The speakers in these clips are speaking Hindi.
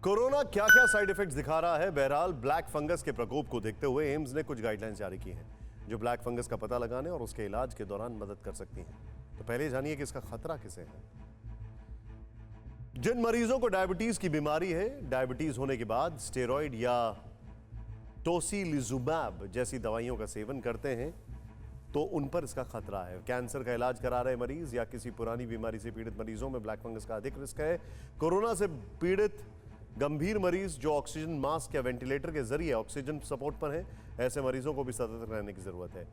कोरोना क्या क्या साइड इफेक्ट्स दिखा रहा है। बहरहाल ब्लैक फंगस के प्रकोप को देखते हुए एम्स ने कुछ गाइडलाइंस जारी की हैं जो ब्लैक फंगस का पता लगाने और उसके इलाज के दौरान मदद कर सकती हैं। तो पहले जानिए कि इसका खतरा किसे है। जिन मरीजों को डायबिटीज की बीमारी है, डायबिटीज होने के बाद स्टेरॉइड या टोसिलिजुमैब जैसी दवाइयों का सेवन करते हैं तो उन पर इसका खतरा है। कैंसर का इलाज करा रहे मरीज या किसी पुरानी बीमारी से पीड़ित मरीजों में ब्लैक फंगस का अधिक रिस्क है। कोरोना से पीड़ित गंभीर मरीज जो ऑक्सीजन मास्क या वेंटिलेटर के जरिए ऑक्सीजन सपोर्ट पर हैं, ऐसे मरीजों को भी सतर्क रहने की जरूरत है।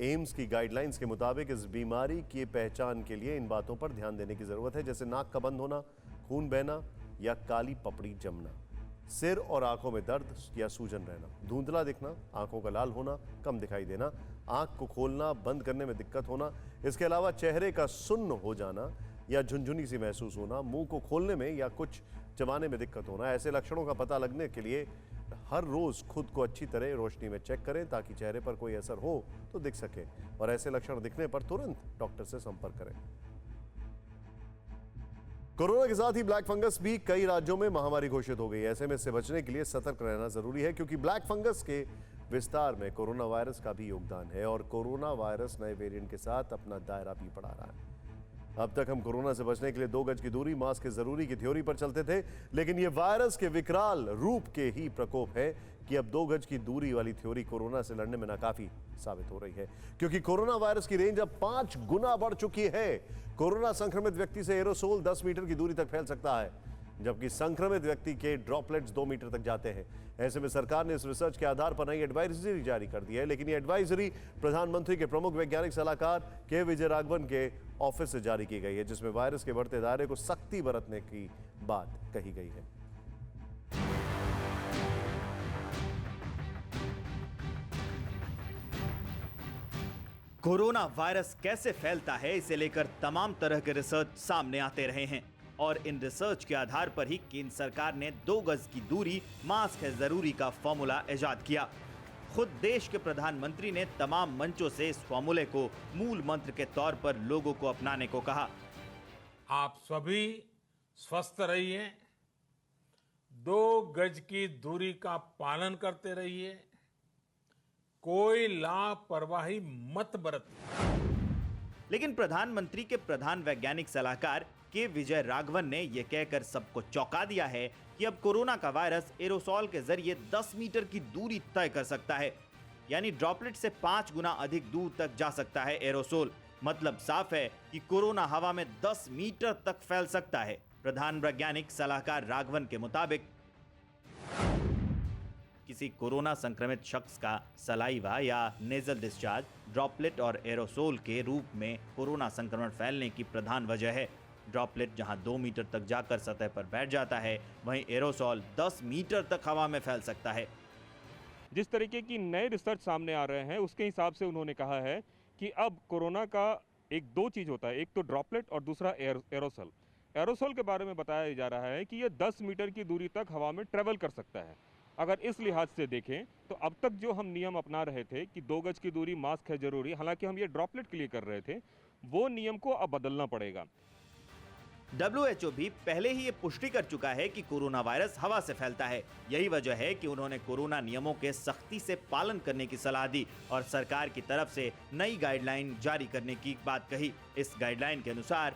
एम्स की गाइडलाइंस के मुताबिक इस बीमारी की पहचान के लिए इन बातों पर ध्यान देने की जरूरत है, जैसे नाक का बंद होना, खून बहना या काली पपड़ी जमना, सिर और आंखों में दर्द या सूजन रहना, धुंधला दिखना, आंखों का लाल होना, कम दिखाई देना, आंख को खोलना बंद करने में दिक्कत होना, इसके अलावा चेहरे का सुन्न हो जाना या झुनझुनी सी महसूस होना, मुंह को खोलने में या कुछ चबाने में दिक्कत होना। ऐसे लक्षणों का पता लगने के लिए हर रोज खुद को अच्छी तरह रोशनी में चेक करें ताकि चेहरे पर कोई असर हो तो दिख सके, और ऐसे लक्षण दिखने पर तुरंत डॉक्टर से संपर्क करें। कोरोना के साथ ही ब्लैक फंगस भी कई राज्यों में महामारी घोषित हो गई है। ऐसे में इससे बचने के लिए सतर्क रहना जरूरी है, क्योंकि ब्लैक फंगस के विस्तार में कोरोना वायरस का भी योगदान है और कोरोना वायरस नए वेरिएंट के साथ अपना दायरा भी बढ़ा रहा है। अब तक हम कोरोना से बचने के लिए 2 गज की दूरी, मास्क की जरूरी की थ्योरी पर चलते थे, लेकिन यह वायरस के विकराल रूप के ही प्रकोप है कि अब 2 गज की दूरी वाली थ्योरी कोरोना से लड़ने में नाकाफी साबित हो रही है, क्योंकि कोरोना वायरस की रेंज अब 5 गुना बढ़ चुकी है। कोरोना संक्रमित व्यक्ति से एरोसोल 10 मीटर की दूरी तक फैल सकता है, जबकि संक्रमित व्यक्ति के ड्रॉपलेट्स 2 मीटर तक जाते हैं। ऐसे में सरकार ने इस रिसर्च के आधार पर नई एडवाइजरी जारी कर दी है, लेकिन ये एडवाइजरी प्रधानमंत्री के प्रमुख वैज्ञानिक सलाहकार के विजय राघवन के ऑफिस से जारी की गई है, जिसमें वायरस के बढ़ते दायरे को सख्ती बरतने की बात कही गई है। कोरोना वायरस कैसे फैलता है, इसे लेकर तमाम तरह के रिसर्च सामने आते रहे हैं और इन रिसर्च के आधार पर ही केंद्र सरकार ने 2 गज की दूरी, मास्क है जरूरी का फॉर्मूला इजाद किया। खुद देश के प्रधानमंत्री ने तमाम मंचों से इस फॉर्मूले को मूल मंत्र के तौर पर लोगों को अपनाने को कहा। आप सभी स्वस्थ रहिए, 2 गज की दूरी का पालन करते रहिए, कोई लापरवाही मत बरतिए। लेकिन प्रधानमंत्री के प्रधान वैज्ञानिक सलाहकार के विजय राघवन ने यह कहकर सबको चौंका दिया है कि अब कोरोना का वायरस एरोसॉल के जरिए 10 मीटर की दूरी तय कर सकता है, यानी ड्रॉपलेट से 5 गुना अधिक दूर तक जा सकता है एरोसोल। मतलब साफ है कि कोरोना हवा में 10 मीटर तक फैल सकता है। प्रधान वैज्ञानिक सलाहकार राघवन के मुताबिक किसी कोरोना संक्रमित शख्स का सलाइवा या नेजल डिस्चार्ज ड्रॉपलेट और एरोसोल के रूप में कोरोना संक्रमण फैलने की प्रधान वजह है। ड्रॉपलेट जहां 2 मीटर तक जाकर सतह पर बैठ जाता है, वहीं एरोसोल 10 मीटर तक हवा में फैल सकता है। जिस तरीके की नए रिसर्च सामने आ रहे हैं उसके हिसाब से उन्होंने कहा है कि अब कोरोना का 2 चीज होता है, एक तो ड्रॉपलेट और दूसरा एरोसोल। एरोसोल के बारे में बताया जा रहा है कि यह 10 मीटर की दूरी तक हवा में ट्रेवल कर सकता है। अगर इस लिहाज से देखें तो अब तक जो हम नियम अपना रहे थे कि 2 गज की दूरी, मास्क है जरूरी, हालांकि हम ये ड्रॉपलेट के लिए कर रहे थे, वो नियम को अब बदलना पड़ेगा। WHO भी पहले ही ये पुष्टि कर चुका है कि कोरोना वायरस हवा से फैलता है। यही वजह है कि उन्होंने कोरोना नियमों के सख्ती से पालन करने की सलाह दी और सरकार की तरफ से नई गाइडलाइन जारी करने की बात कही। इस गाइडलाइन के अनुसार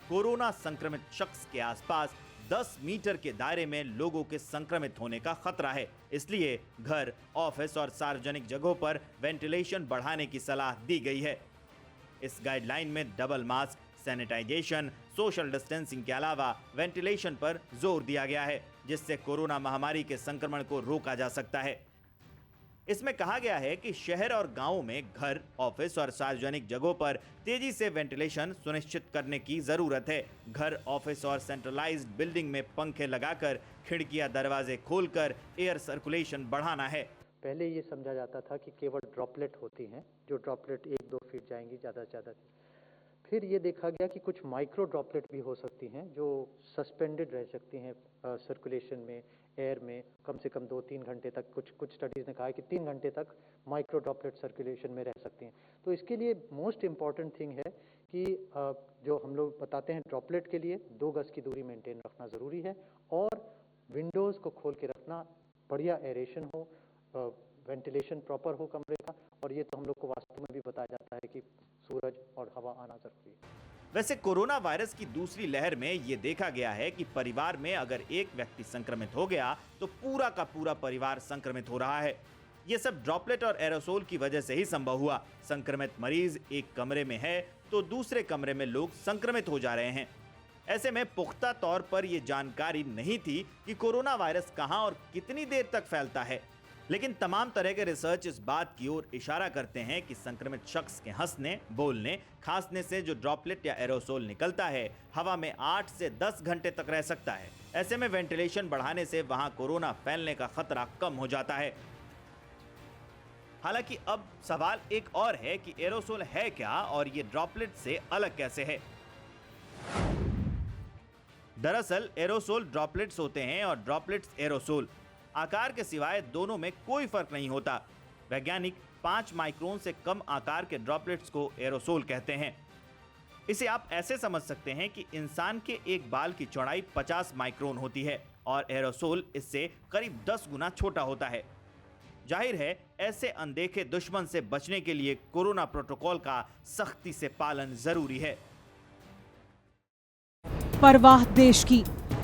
कोरोना संक्रमित शख्स के आसपास 10 मीटर के दायरे में लोगों के संक्रमित होने का खतरा है, इसलिए घर, ऑफिस और सार्वजनिक जगहों पर वेंटिलेशन बढ़ाने की सलाह दी गई है। इस गाइडलाइन में double mask, sanitisation, social distancing के अलावा वेंटिलेशन पर जोर दिया गया है, जिससे कोरोना महामारी के संक्रमण को रोका जा सकता है। इसमें कहा गया है कि शहर और गांवों में घर, ऑफिस और सार्वजनिक जगहों पर तेजी से वेंटिलेशन सुनिश्चित करने की जरूरत है। घर, ऑफिस और सेंट्रलाइज्ड बिल्डिंग में पंखे लगाकर, खिड़कियां, दरवाजे खोलकर एयर सर्कुलेशन बढ़ाना है। पहले ये समझा जाता था कि केवल ड्रॉपलेट होती हैं, जो ड्रॉपलेट 1-2 फीट जाएंगी ज़्यादा से ज़्यादा। फिर ये देखा गया कि कुछ माइक्रो ड्रॉपलेट भी हो सकती हैं जो सस्पेंडेड रह सकती हैं सर्कुलेशन में, एयर में, कम से कम 2-3 घंटे तक। कुछ स्टडीज़ ने कहा है कि 3 घंटे तक माइक्रो ड्रॉपलेट सर्कुलेशन में रह सकती हैं। तो इसके लिए मोस्ट इम्पॉर्टेंट थिंग है कि जो हम लोग बताते हैं ड्रॉपलेट के लिए 2 गज की दूरी मेंटेन रखना ज़रूरी है और विंडोज़ को खोल के रखना, बढ़िया एरेशन हो, वेंटिलेशन प्रॉपर हो कमरे का, और ये तो हम लोग को वास्तु में भी बताया जाता है कि सूरज और हवा आना ज़रूरी है। वैसे कोरोना वायरस की दूसरी लहर में ये देखा गया है कि परिवार में अगर एक व्यक्ति संक्रमित हो गया तो पूरा का पूरा परिवार संक्रमित हो रहा है। ये सब ड्रॉपलेट और एरोसोल की वजह से ही संभव हुआ। संक्रमित मरीज एक कमरे में है तो दूसरे कमरे में लोग संक्रमित हो जा रहे हैं। ऐसे में पुख्ता तौर पर यह जानकारी नहीं थी कि कोरोना वायरस कहां और कितनी देर तक फैलता है, लेकिन तमाम तरह के रिसर्च इस बात की ओर इशारा करते हैं कि संक्रमित शख्स के हंसने, बोलने, खांसने से जो ड्रॉपलेट या एरोसोल निकलता है हवा में 8 से 10 घंटे तक रह सकता है। ऐसे में वेंटिलेशन बढ़ाने से वहां कोरोना फैलने का खतरा कम हो जाता है। हालांकि अब सवाल एक और है कि एरोसोल है क्या और ये ड्रॉपलेट से अलग कैसे है। दरअसल एरोसोल ड्रॉपलेट्स होते हैं और ड्रॉपलेट्स एरोसोल। आकार के सिवाय दोनों में कोई फर्क नहीं होता। वैज्ञानिक 5 माइक्रोन से कम आकार के ड्रॉपलेट्स को एरोसोल कहते हैं। इसे आप ऐसे समझ सकते हैं कि इंसान के एक बाल की चौड़ाई 50 माइक्रोन होती है और एरोसोल इससे करीब 10 गुना छोटा होता है। जाहिर है ऐसे अनदेखे दुश्मन से बचने के लिए कोरोना प्रोटोकॉल का सख्ती से पालन जरूरी है। परवाह देश की,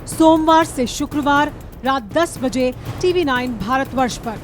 सोमवार से शुक्रवार रात 10 बजे TV9 भारतवर्ष पर।